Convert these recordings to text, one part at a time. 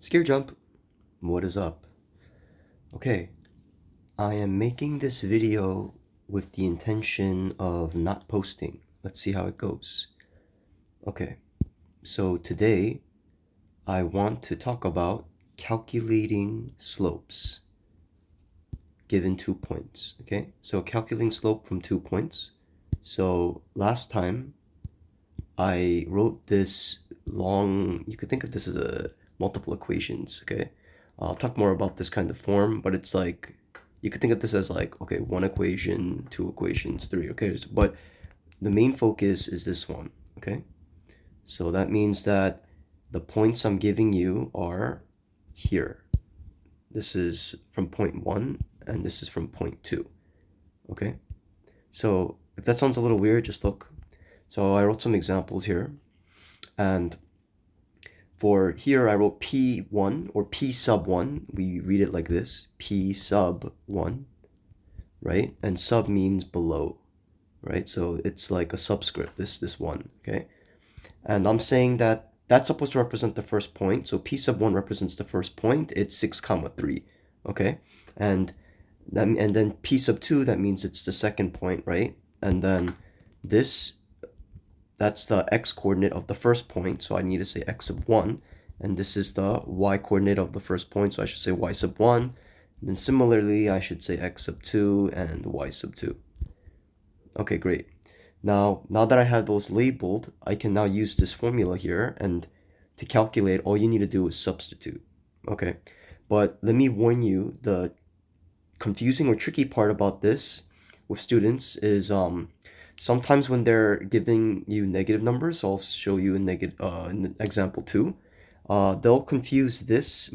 Scare jump. What is up? Okay, I am making this video with the intention of not posting. Let's see how it goes. Okay, so today I want to talk about calculating slopes given 2 points. Okay, so calculating slope from 2 points. So last time I wrote this long, you could think of this as a multiple equations, okay? I'll talk more about this kind of form, but it's like, you could think of this as like, okay, 1 equation, 2 equations, 3, okay? But the main focus is this one, okay? So that means that the points I'm giving you are here. This is from point 1, and this is from point 2, okay? So if that sounds a little weird, just look. So I wrote some examples here, and for here I wrote P1 or P sub 1. We read it like this, P sub 1, right? And sub means below, right? So it's like a subscript, this one, okay? And I'm saying that that's supposed to represent the first point. So P sub 1 represents the first point. It's 6 comma 3, okay? And then P sub 2, that means it's the second point, right? And then this, that's the x coordinate of the first point, so I need to say x sub 1. And this is the y coordinate of the first point, so I should say y sub 1. And then similarly, I should say x sub 2 and y sub 2. Okay, great. Now that I have those labeled, I can now use this formula here, and to calculate, all you need to do is substitute. Okay, but let me warn you, the confusing or tricky part about this with students is sometimes when they're giving you negative numbers, so I'll show you in example 2, they'll confuse this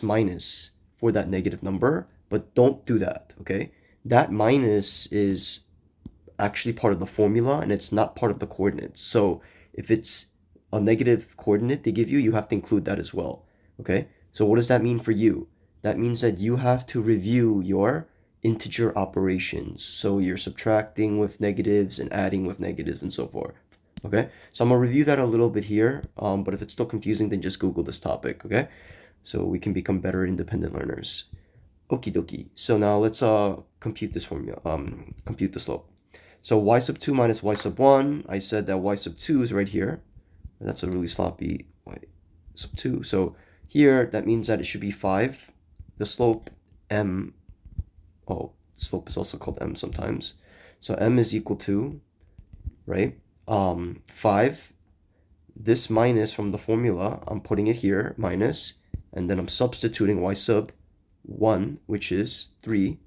minus for that negative number, but don't do that, okay? That minus is actually part of the formula, and it's not part of the coordinates. So if it's a negative coordinate they give you, you have to include that as well, okay? So what does that mean for you? That means that you have to review your integer operations. So you're subtracting with negatives and adding with negatives and so forth. Okay, so I'm gonna review that a little bit here, but if it's still confusing, then just Google this topic, okay? So we can become better independent learners. Okie dokie. So now let's compute this formula, compute the slope. So y sub 2 minus y sub 1, I said that y sub 2 is right here. That's a really sloppy y sub 2. So here, that means that it should be 5. The slope m, slope is also called m sometimes. So m is equal to, right, 5. This minus from the formula, I'm putting it here, minus, and then I'm substituting y sub 1, which is 3.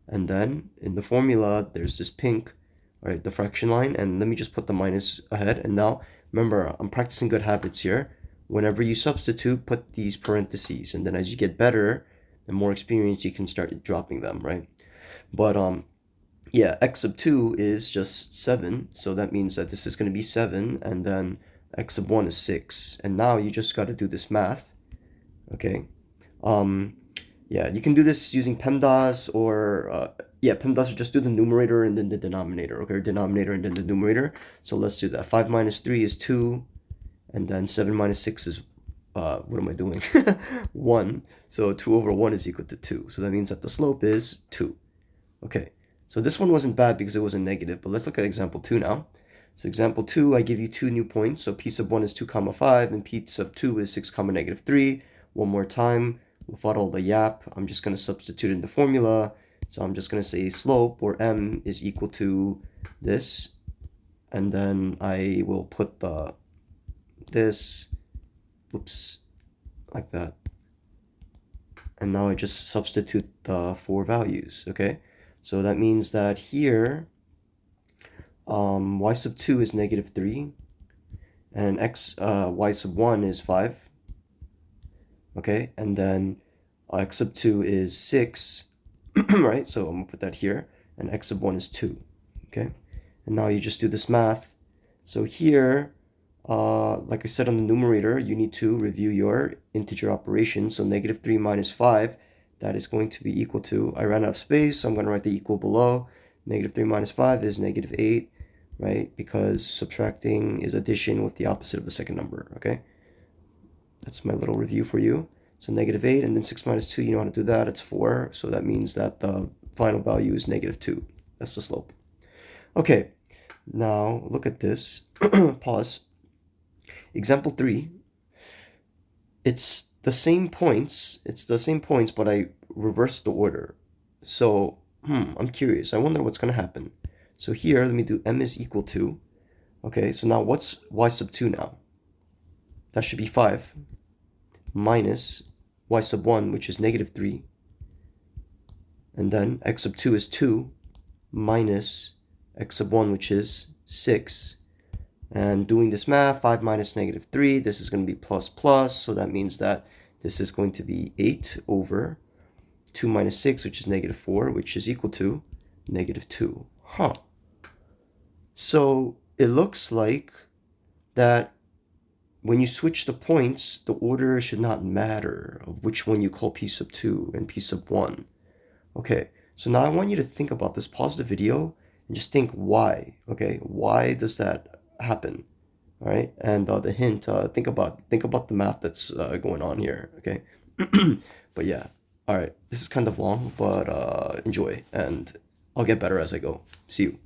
And then in the formula, there's this pink, right, the fraction line, and let me just put the minus ahead. And now, remember, I'm practicing good habits here. Whenever you substitute, put these parentheses, and then as you get better and more experience, you can start dropping them, right? But yeah, x sub 2 is just 7, so that means that this is going to be 7, and then x sub 1 is 6. And now you just got to do this math, okay? Yeah, you can do this using PEMDAS or, PEMDAS, or just do the numerator and then the denominator, okay? Denominator and then the numerator. So let's do that. 5 minus 3 is 2, and then 7 minus 6 is, what am I doing? 1. So 2 over 1 is equal to 2. So that means that the slope is 2. Okay, so this one wasn't bad because it was a negative, but let's look at example 2 now. So example 2, I give you 2 new points. So p sub 1 is 2 comma 5, and p sub 2 is 6 comma negative 3. One more time, without all the yap, I'm just going to substitute in the formula. So I'm just going to say slope, or m, is equal to this, and then I will put this, oops, like that. And now I just substitute the 4 values, okay? So that means that here, y sub 2 is negative 3, and y sub 1 is 5, okay? And then x sub 2 is 6, right? So I'm gonna put that here, and x sub 1 is 2, okay? And now you just do this math. So here, like I said on the numerator, you need to review your integer operations. So negative 3 minus 5, that is going to be equal to, I ran out of space, so I'm going to write the equal below. Negative 3 minus 5 is negative 8, right? Because subtracting is addition with the opposite of the second number, okay? That's my little review for you. So -8, and then 6 minus 2, you know how to do that. It's 4. So that means that the final value is -2. That's the slope. Okay, now look at this. Pause. Example 3. It's the same points. But I reversed the order. So, I'm curious. I wonder what's going to happen. So here, let me do m is equal to. Okay, so now what's y sub 2 now? That should be 5 minus y sub 1, which is -3. And then x sub 2 is 2 minus x sub 1, which is 6. And doing this math, 5 minus -3, this is going to be plus plus. So that means that this is going to be 8 over 2 minus 6, which is -4, which is equal to -2. Huh. So it looks like that when you switch the points, the order should not matter of which one you call p sub 2 and p sub 1. Okay, so now I want you to think about this. Pause the video and just think why. Okay, why does that happen? All right, and the hint, think about the math that's going on here. Okay, but yeah, all right, this is kind of long, but enjoy, and I'll get better as I go. See you.